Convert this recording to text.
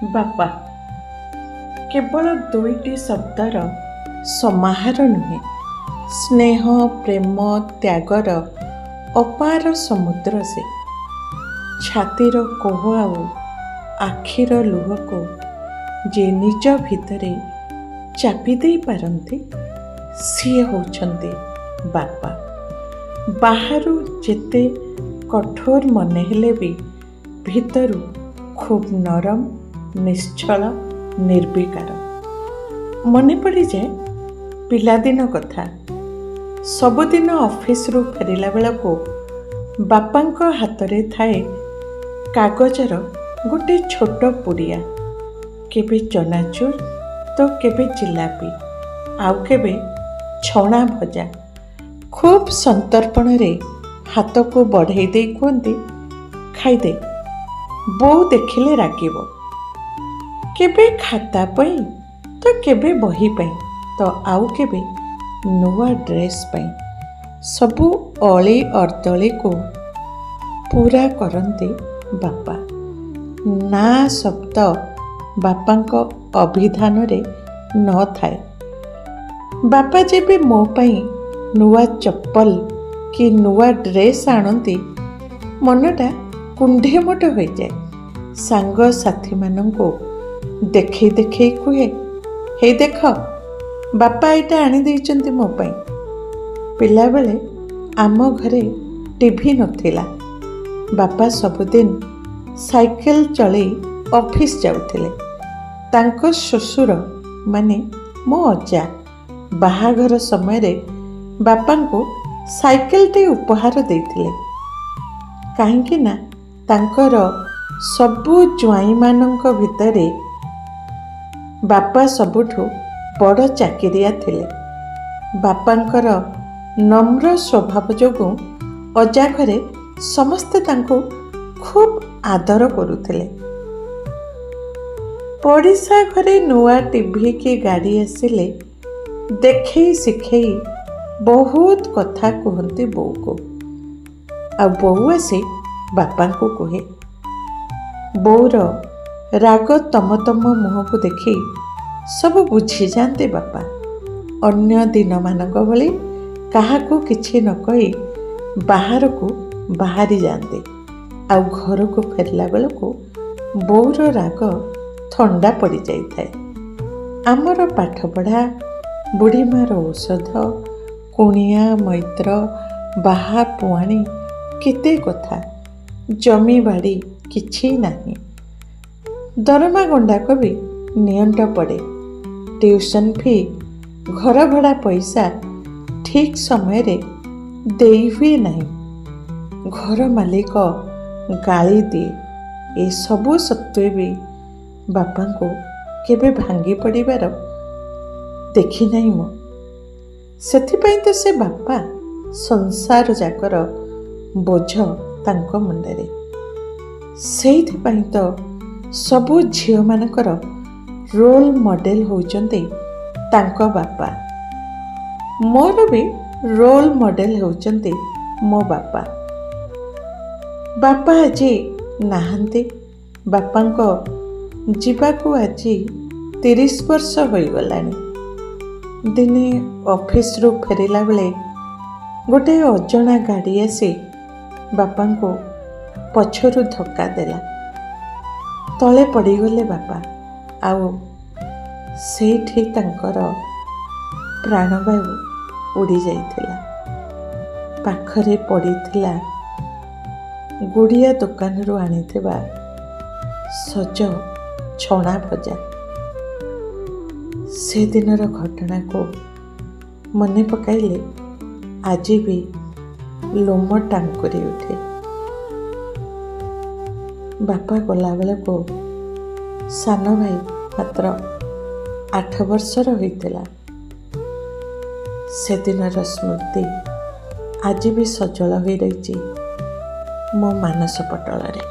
ବାପା କେବଳ ଦୁଇଟି ଶବ୍ଦର ସମାହାର ନୁହେଁ, ସ୍ନେହ ପ୍ରେମ ତ୍ୟାଗର ଅପାର ସମୁଦ୍ର ସେ। ଛାତିର କୋହ ଆଉ ଆଖିର ଲୁହକୁ ଯେ ନିଜ ଭିତରେ ଚାପି ଦେଇ ପାରନ୍ତି, ସିଏ ହେଉଛନ୍ତି ବାପା। ବାହାରୁ ଯେତେ କଠୋର ମନେ ହେଲେ ବି ଭିତରୁ ଖୁବ୍ ନରମ, ନିଶ୍ଚଳ, ନିର୍ବିକାର। ମନେ ପଡ଼ିଯାଏ ପିଲାଦିନ କଥା। ସବୁଦିନ ଅଫିସରୁ ଫେରିଲା ବେଳକୁ ବାପାଙ୍କ ହାତରେ ଥାଏ କାଗଜର ଗୋଟେ ଛୋଟ ପୁଡ଼ିଆ। କେବେ ଚନାଚୁର ତ କେବେ ଜିଲାପି, ଆଉ କେବେ ଛଣା ଭଜା। ଖୁବ୍ ସନ୍ତର୍ପଣରେ ହାତକୁ ବଢ଼େଇ ଦେଇ କୁହନ୍ତି, ଖାଇଦେ, ବୋଉ ଦେଖିଲେ ରାଗିବ। କେବେ ଖାତା ପାଇଁ ତ କେବେ ବହି ପାଇଁ ତ ଆଉ କେବେ ନୂଆ ଡ୍ରେସ୍ ପାଇଁ। ସବୁ ଅଳି ଅର୍ଦ୍ଦଳିକୁ ପୂରା କରନ୍ତି ବାପା। ନା ଶବ୍ଦ ବାପାଙ୍କ ଅଭିଧାନରେ ନଥାଏ। ବାପା ଯେବେ ମୋ ପାଇଁ ନୂଆ ଚପଲ କି ନୂଆ ଡ୍ରେସ୍ ଆଣନ୍ତି, ମନଟା କୁଣ୍ଢେ ମୋଟ ହୋଇଯାଏ। ସାଙ୍ଗସାଥୀମାନଙ୍କୁ ଦେଖେଇ ଦେଖେଇ କୁହେ, ହେଇ ଦେଖ, ବାପା ଏଇଟା ଆଣିଦେଇଛନ୍ତି ମୋ ପାଇଁ। ପିଲାବେଳେ ଆମ ଘରେ ଟିଭି ନଥିଲା। ବାପା ସବୁଦିନ ସାଇକେଲ ଚଳେଇ ଅଫିସ ଯାଉଥିଲେ। ତାଙ୍କ ଶ୍ୱଶୁର ମାନେ ମୋ ଅଜା ବାହାଘର ସମୟରେ ବାପାଙ୍କୁ ସାଇକେଲଟେ ଉପହାର ଦେଇଥିଲେ। କାହିଁକି ନା ତାଙ୍କର ସବୁ ଜ୍ୱାଇଁମାନଙ୍କ ଭିତରେ ବାପା ସବୁଠୁ ବଡ଼ ଚାକିରିଆ ଥିଲେ। ବାପାଙ୍କର ନମ୍ର ସ୍ୱଭାବ ଯୋଗୁଁ ଅଜା ଘରେ ସମସ୍ତେ ତାଙ୍କୁ ଖୁବ୍ ଆଦର କରୁଥିଲେ। ପଡ଼ିଶା ଘରେ ନୂଆ ଟିଭି କି ଗାଡ଼ି ଆସିଲେ ଦେଖେଇ ଶିଖେଇ ବହୁତ କଥା କୁହନ୍ତି ବୋଉକୁ, ଆଉ ବୋଉ ଆସି ବାପାଙ୍କୁ କୁହେ। ବୋଉର ରାଗ ତମ ମୁହଁକୁ ଦେଖି ସବୁ ବୁଝିଯାଆନ୍ତି ବାପା। ଅନ୍ୟ ଦିନମାନଙ୍କ ଭଳି କାହାକୁ କିଛି ନ କହି ବାହାରକୁ ବାହାରି ଯାଆନ୍ତି, ଆଉ ଘରକୁ ଫେରିଲା ବେଳକୁ ବୋଉର ରାଗ ଥଣ୍ଡା ପଡ଼ିଯାଇଥାଏ। ଆମର ପାଠପଢ଼ା, ବୁଢ଼ୀମାର ଔଷଧ, କୁଣିଆ ମୈତ୍ର, ବାହା ପୁଆଣି, କେତେ କଥା। ଜମିବାଡ଼ି କିଛି ନାହିଁ। ଦରମା ଗଣ୍ଡାକ ବି ନିଅଣ୍ଟ ପଡ଼େ। ଟ୍ୟୁସନ୍ ଫି, ଘର ଭଡ଼ା ପଇସା ଠିକ୍ ସମୟରେ ଦେଇ ହୁଏ ନାହିଁ। ଘର ମାଲିକ ଗାଳି ଦିଏ। ଏସବୁ ସତ୍ତ୍ୱେ ବି ବାପାଙ୍କୁ କେବେ ଭାଙ୍ଗି ପଡ଼ିବାର ଦେଖି ନାହିଁ ମୁଁ। ସେଥିପାଇଁ ତ ସେ ବାପା ସଂସାର ଯାକର ବୋଝ ତାଙ୍କ ମୁଣ୍ଡରେ। ସେଇଥିପାଇଁ ତ ସବୁ ଝିଅମାନଙ୍କର ରୋଲ୍ ମଡ଼େଲ ହେଉଛନ୍ତି ତାଙ୍କ ବାପା। ମୋର ବି ରୋଲ୍ ମଡ଼େଲ ହେଉଛନ୍ତି ମୋ ବାପା। ବାପା ଆଜି ନାହାନ୍ତି। ବାପାଙ୍କ ଯିବାକୁ ଆଜି 30 ବର୍ଷ ହୋଇଗଲାଣି। ଦିନେ ଅଫିସରୁ ଫେରିଲା ବେଳେ ଗୋଟେ ଅଜଣା ଗାଡ଼ି ଆସି ବାପାଙ୍କୁ ପଛରୁ ଧକ୍କା ଦେଲା। ତଳେ ପଡ଼ିଗଲେ ବାପା, ଆଉ ସେଇଠି ତାଙ୍କର ପ୍ରାଣବାୟୁ ଉଡ଼ି ଯାଇଥିଲା। ପାଖରେ ପଡ଼ିଥିଲା ଗୁଡ଼ିଆ ଦୋକାନରୁ ଆଣିଥିବା ସଜ ଛଣା ଭଜା। ସେଦିନର ଘଟଣାକୁ ମନେ ପକାଇଲେ ଆଜି ବି ଲୋମ ଟାଙ୍କୁରି ଉଠେ। ବାପା ଗଲାବେଳକୁ ସାନ ଭାଇ ମାତ୍ର 8 ବର୍ଷର ହୋଇଥିଲା। ସେଦିନର ସ୍ମୃତି ଆଜି ବି ସଜଳ ହୋଇ ରହିଛି ମୋ ମାନସ ପଟଳରେ।